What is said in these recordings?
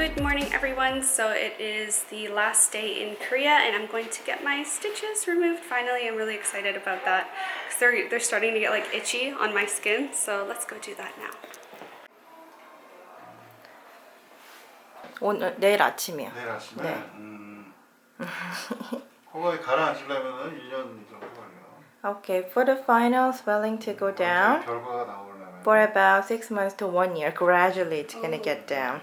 Good morning everyone. So it is the last day in Korea and I'm going to get my stitches removed finally. I'm really excited about that because they're starting to get like itchy on my skin. So let's go do that now. 오늘 내일 아침이요. 내일 아침에? 네. 그거에 가라앉으려면 1년 정도 걸려. Okay, for the final swelling to go down, 결과가 나오려면 for about 6 months to 1 year, gradually it's gonna get down.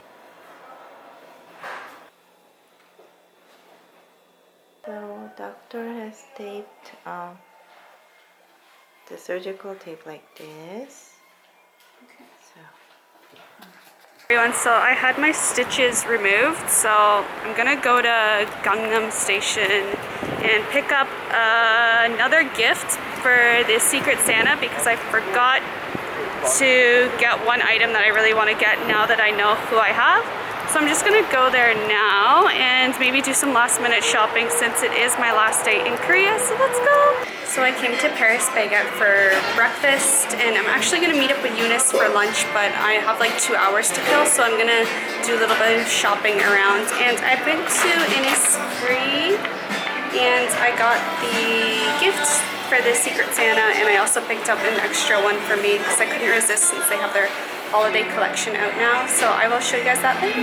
So doctor has taped the surgical tape like this. Everyone, so I had my stitches removed, so I'm gonna go to Gangnam station and pick up another gift for the Secret Santa because I forgot to get one item that I really want to get now that I know who I have. So I'm just gonna go there now and maybe do some last minute shopping since it is my last day in Korea, so let's go! So I came to Paris Baguette for breakfast and I'm actually gonna meet up with Eunice for lunch, but I have like 2 hours to kill, so I'm gonna do a little bit of shopping around. And I've been to Innisfree and I got the gift for the Secret Santa and I also picked up an extra one for me because I couldn't resist since they have their holiday collection out now, so I will show you guys that later.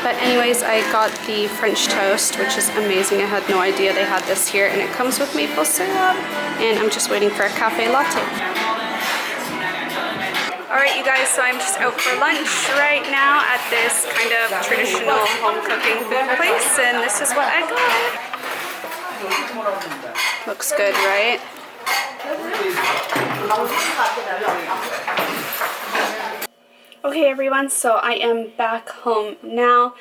But anyways, I got the French toast, which is amazing. I had no idea they had this here, and it comes with maple syrup, and I'm just waiting for a cafe latte. Alright you guys, so I'm just out for lunch right now at this kind of traditional home cooking food place, and this is what I got. Looks good, right? Okay everyone, so I am back home now.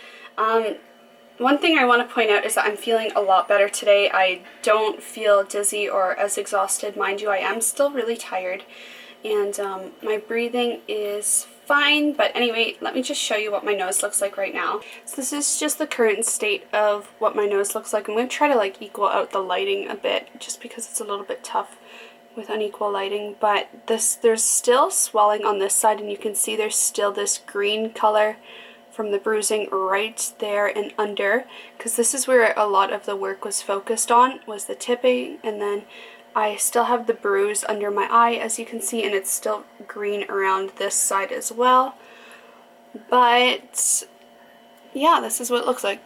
One thing I want to point out is that I'm feeling a lot better today. I don't feel dizzy or as exhausted. Mind you, I am still really tired and my breathing is fine, but anyway, let me just show you what my nose looks like right now. So this is just the current state of what my nose looks like. I'm going to try to like equal out the lighting a bit just because it's a little bit tough with unequal lighting, but there's still swelling on this side and you can see there's still this green color from the bruising right there and under, because this is where a lot of the work was focused on, was the tipping, and then I still have the bruise under my eye as you can see, and it's still green around this side as well. But yeah, this is what it looks like.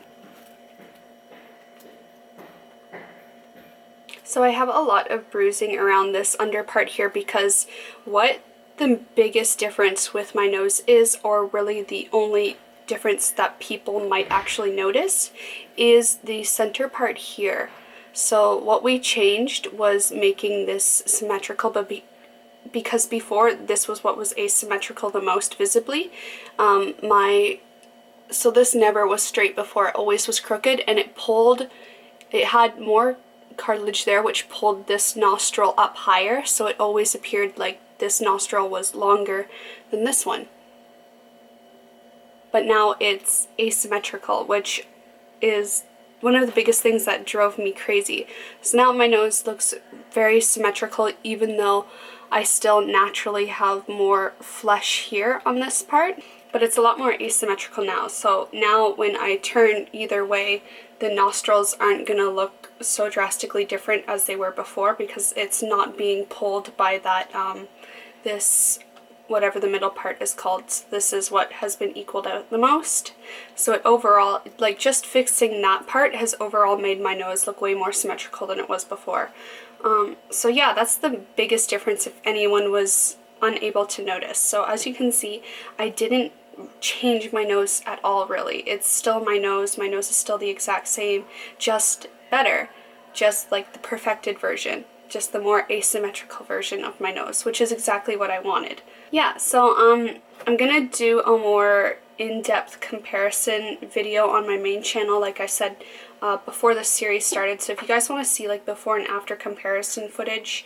So I have a lot of bruising around this under part here because what the biggest difference with my nose is, or really the only difference that people might actually notice, is the center part here. So what we changed was making this symmetrical, but because before this was what was asymmetrical the most visibly. So this never was straight before, it always was crooked, and it had more cartilage there which pulled this nostril up higher, so it always appeared like this nostril was longer than this one. But now it's asymmetrical, which is one of the biggest things that drove me crazy. So now my nose looks very symmetrical even though I still naturally have more flesh here on this part, but it's a lot more asymmetrical now. So now when I turn either way, the nostrils aren't gonna look so drastically different as they were before because it's not being pulled by that this whatever the middle part is called. This is what has been equaled out the most. So it overall, like just fixing that part has overall made my nose look way more symmetrical than it was before. So yeah, that's the biggest difference if anyone was unable to notice. So as you can see, I didn't change my nose at all really. It's still my nose is still the exact same, just better, just like the perfected version, just the more asymmetrical version of my nose, which is exactly what I wanted. Yeah, so I'm gonna do a more in-depth comparison video on my main channel like I said before this series started, so if you guys want to see like before and after comparison footage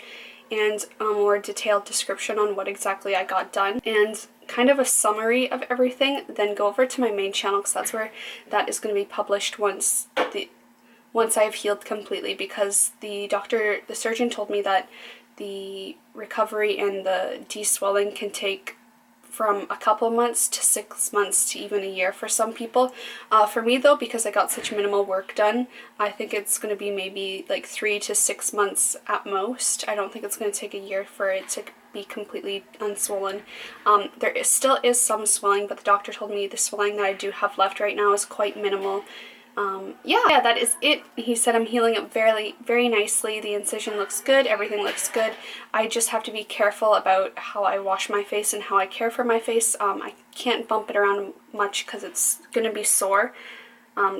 and a more detailed description on what exactly I got done and kind of a summary of everything, then go over to my main channel because that's where that is going to be published once I've healed completely, because the surgeon told me that the recovery and the de-swelling can take from a couple of months to 6 months to even a year for some people. For me though, because I got such minimal work done, I think it's going to be maybe like 3 to 6 months at most. I don't think it's going to take a year for it to be completely unswollen. Still is some swelling, but the doctor told me the swelling that I do have left right now is quite minimal. Yeah, that is it. He said I'm healing up very, very nicely. The incision looks good. Everything looks good. I just have to be careful about how I wash my face and how I care for my face. I can't bump it around much because it's going to be sore.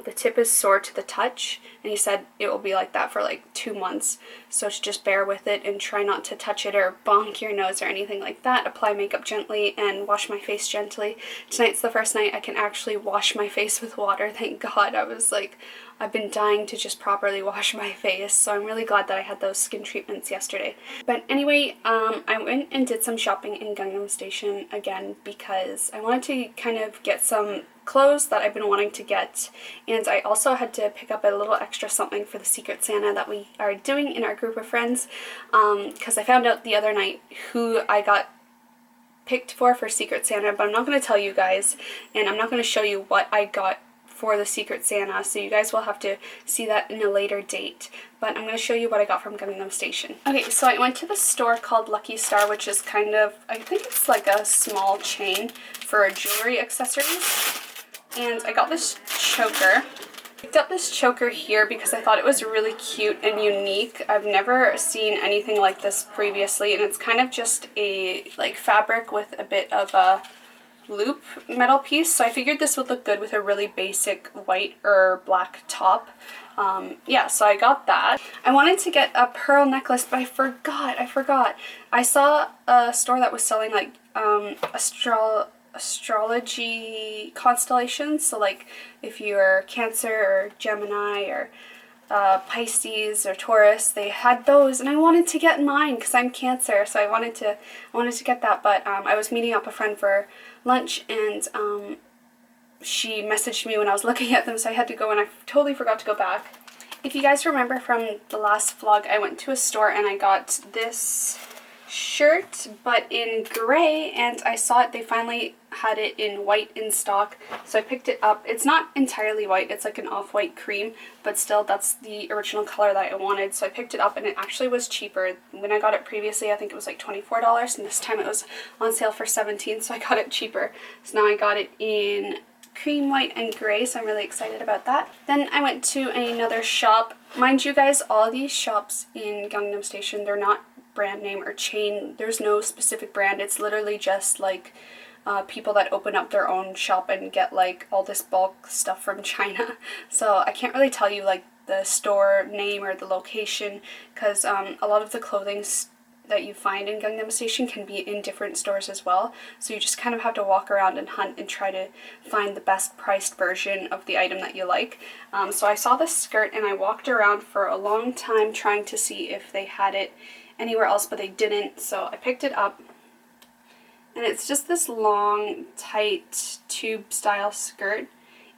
The tip is sore to the touch, and he said it will be like that for like 2 months, so just bear with it and try not to touch it or bonk your nose or anything like that. Apply makeup gently and wash my face gently. Tonight's the first night I can actually wash my face with water, thank God. I've been dying to just properly wash my face, so I'm really glad that I had those skin treatments yesterday. But anyway, I went and did some shopping in Gangnam Station again because I wanted to kind of get some clothes that I've been wanting to get, and I also had to pick up a little extra something for the Secret Santa that we are doing in our group of friends, because I found out the other night who I got picked for Secret Santa, but I'm not going to tell you guys, and I'm not going to show you what I got for the Secret Santa, so you guys will have to see that in a later date. But I'm going to show you what I got from Gangnam Station. Okay, so I went to the store called Lucky Star, which is kind of, I think it's like a small chain for jewelry accessories. And I got this choker. I picked up this choker here because I thought it was really cute and unique. I've never seen anything like this previously, and it's kind of just a like fabric with a bit of a loop metal piece, so I figured this would look good with a really basic white or black top. Yeah, so I got that. I wanted to get a pearl necklace, but I forgot. I saw a store that was selling like astrology constellations, so like if you're Cancer or Gemini or Pisces or Taurus, they had those, and I wanted to get mine because I'm Cancer, so I wanted to get that. But I was meeting up a friend for lunch, and she messaged me when I was looking at them, so I had to go, and I totally forgot to go back. If you guys remember from the last vlog, I went to a store and I got this shirt but in gray, and I saw it, they finally had it in white in stock, so I picked it up. It's not entirely white, it's like an off-white cream, but still that's the original color that I wanted, so I picked it up, and it actually was cheaper. When I got it previously, I think it was like $24, and this time it was on sale for $17, so I got it cheaper. So now I got it in cream, white, and gray, so I'm really excited about that. Then I went to another shop. Mind you guys, all these shops in Gangnam Station, they're not brand name or chain. There's no specific brand. It's literally just like people that open up their own shop and get like all this bulk stuff from China. So I can't really tell you like the store name or the location, because a lot of the clothing that you find in Gangnam Station can be in different stores as well, so you just kind of have to walk around and hunt and try to find the best priced version of the item that you like. So I saw this skirt and I walked around for a long time trying to see if they had it anywhere else, but they didn't, so I picked it up, and it's just this long, tight, tube style skirt,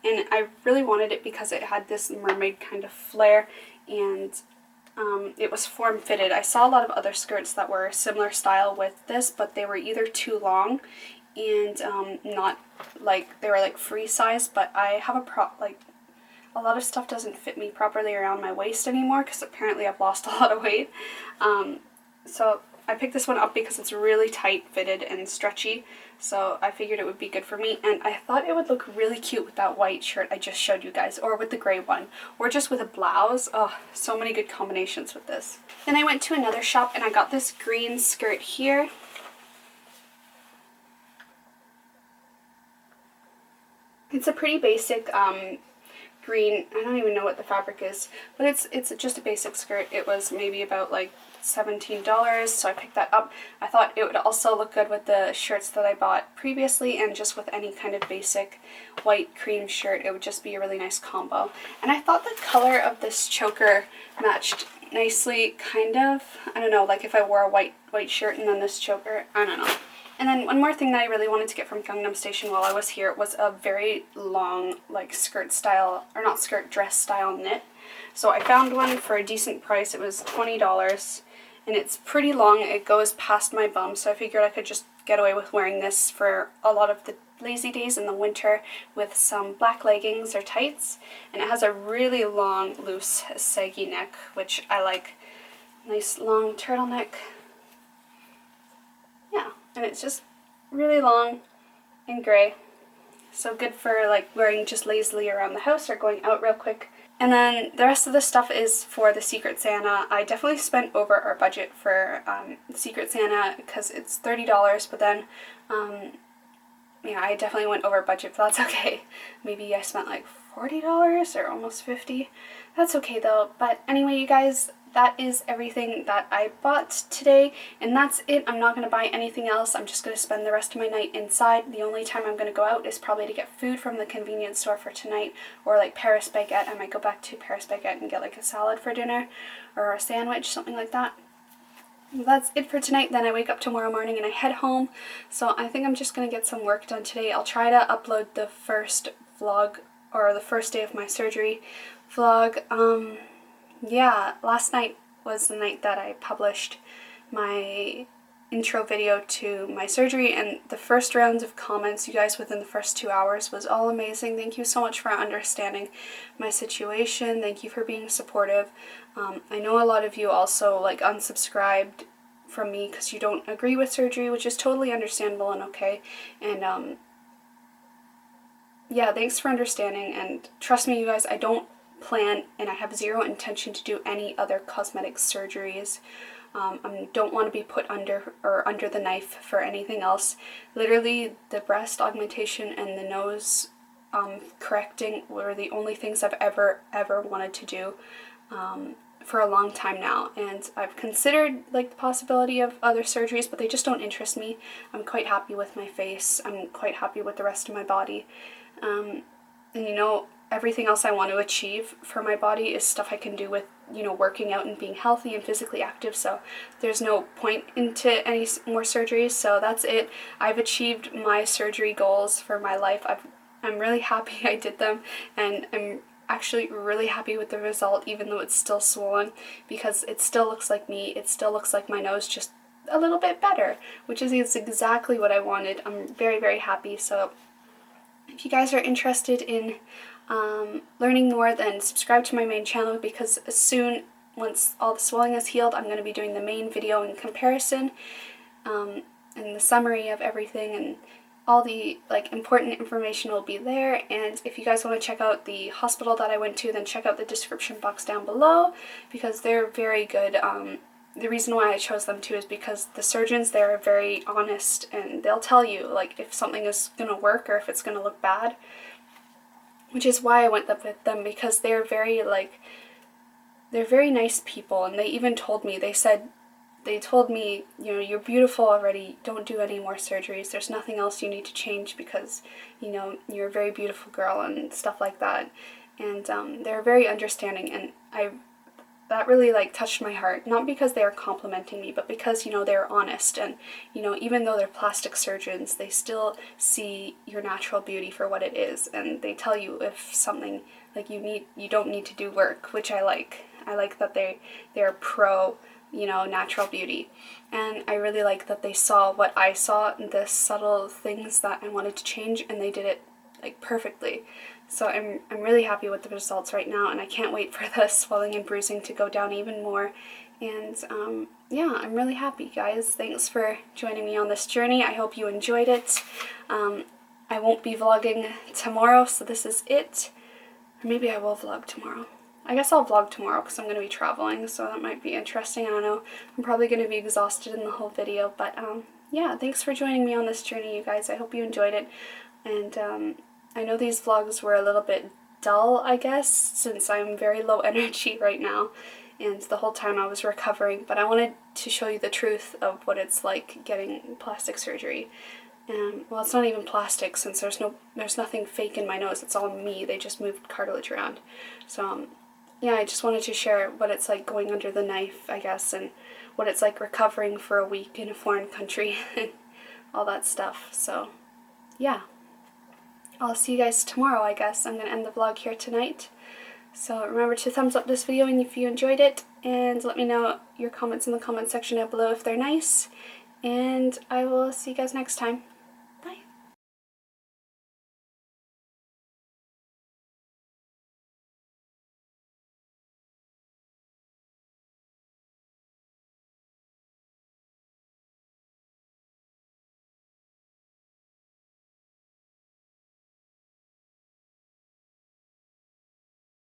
and I really wanted it because it had this mermaid kind of flare, and it was form-fitted. I saw a lot of other skirts that were similar style with this, but they were either too long and not like, they were like free size, but I have a lot of stuff doesn't fit me properly around my waist anymore because apparently I've lost a lot of weight. So I picked this one up because it's really tight fitted and stretchy, so I figured it would be good for me, and I thought it would look really cute with that white shirt I just showed you guys, or with the gray one, or just with a blouse. Oh, so many good combinations with this. Then I went to another shop and I got this green skirt here. It's a pretty basic green, I don't even know what the fabric is, but it's just a basic skirt. It was maybe about like $17, so I picked that up. I thought it would also look good with the shirts that I bought previously, and just with any kind of basic white cream shirt, it would just be a really nice combo. And I thought the color of this choker matched nicely, kind of. I don't know, like if I wore a white shirt and then this choker, I don't know. And then one more thing that I really wanted to get from Gangnam Station while I was here was a very long, like skirt style, or not skirt, dress style knit. So I found one for a decent price. It was $20, and it's pretty long. It goes past my bum, so I figured I could just get away with wearing this for a lot of the lazy days in the winter with some black leggings or tights. And it has a really long, loose, saggy neck, which I like. Nice long turtleneck. Yeah, and it's just really long and gray. So good for like wearing just lazily around the house or going out real quick. And then the rest of the stuff is for the Secret Santa. I definitely spent over our budget for Secret Santa because it's $30, but then yeah, I definitely went over budget, but that's okay. Maybe I spent like $40 or almost $50. That's okay though. But anyway, you guys, that is everything that I bought today, and that's it. I'm not going to buy anything else. I'm just going to spend the rest of my night inside. The only time I'm going to go out is probably to get food from the convenience store for tonight, or like Paris Baguette. I might go back to Paris Baguette and get like a salad for dinner, or a sandwich, something like that. That's it for tonight. Then I wake up tomorrow morning and I head home. So I think I'm just going to get some work done today. I'll try to upload the first vlog, or the first day of my surgery vlog. Yeah, last night was the night that I published my intro video to my surgery, and the first rounds of comments, you guys, within the first 2 hours was all amazing. Thank you so much for understanding my situation. Thank you for being supportive. I know a lot of you also like unsubscribed from me because you don't agree with surgery, which is totally understandable and okay. And yeah, thanks for understanding, and trust me, you guys, I don't plan and I have zero intention to do any other cosmetic surgeries. I don't want to be put under the knife for anything else. Literally, the breast augmentation and the nose correcting were the only things I've ever wanted to do for a long time now, and I've considered like the possibility of other surgeries, but they just don't interest me. I'm quite happy with my face. I'm quite happy with the rest of my body, and you know, everything else I want to achieve for my body is stuff I can do with, you know, working out and being healthy and physically active, so there's no point into any more surgeries. So that's it. I've achieved my surgery goals for my life. I'm really happy I did them, and I'm actually really happy with the result, even though it's still swollen, because it still looks like me. It still looks like my nose, just a little bit better, which is exactly what I wanted. I'm very, very happy. So if you guys are interested in learning more, then subscribe to my main channel, because soon, once all the swelling is healed, I'm going to be doing the main video in comparison and the summary of everything, and all the like important information will be there. And if you guys want to check out the hospital that I went to, then check out the description box down below, because they're very good. The reason why I chose them too is because the surgeons there are very honest, and they'll tell you like if something is going to work or if it's going to look bad, which is why I went up with them, because they're very nice people. And they even told me, they told me, you know, you're beautiful already, don't do any more surgeries, there's nothing else you need to change, because, you know, you're a very beautiful girl and stuff like that. And they're very understanding, and that really like touched my heart, not because they are complimenting me, but because, you know, they're honest, and, you know, even though they're plastic surgeons, they still see your natural beauty for what it is, and they tell you if something like you don't need to do work, which I like that they're pro, you know, natural beauty. And I really like that they saw what I saw, the subtle things that I wanted to change, and they did it like perfectly. So I'm really happy with the results right now, and I can't wait for the swelling and bruising to go down even more. And yeah, I'm really happy, guys. Thanks for joining me on this journey. I hope you enjoyed it. I won't be vlogging tomorrow, so this is it. Or maybe I will vlog tomorrow. I guess I'll vlog tomorrow because I'm going to be traveling, so that might be interesting. I don't know. I'm probably going to be exhausted in the whole video, but yeah, thanks for joining me on this journey, you guys. I hope you enjoyed it. And I know these vlogs were a little bit dull, I guess, since I'm very low energy right now, and the whole time I was recovering, but I wanted to show you the truth of what it's like getting plastic surgery. And well, it's not even plastic, since there's nothing fake in my nose. It's all me. They just moved cartilage around. So yeah, I just wanted to share what it's like going under the knife, I guess, and what it's like recovering for a week in a foreign country and all that stuff. So yeah, I'll see you guys tomorrow, I guess. I'm going to end the vlog here tonight. So remember to thumbs up this video if you enjoyed it, and let me know your comments in the comment section down below if they're nice. and I will see you guys next time.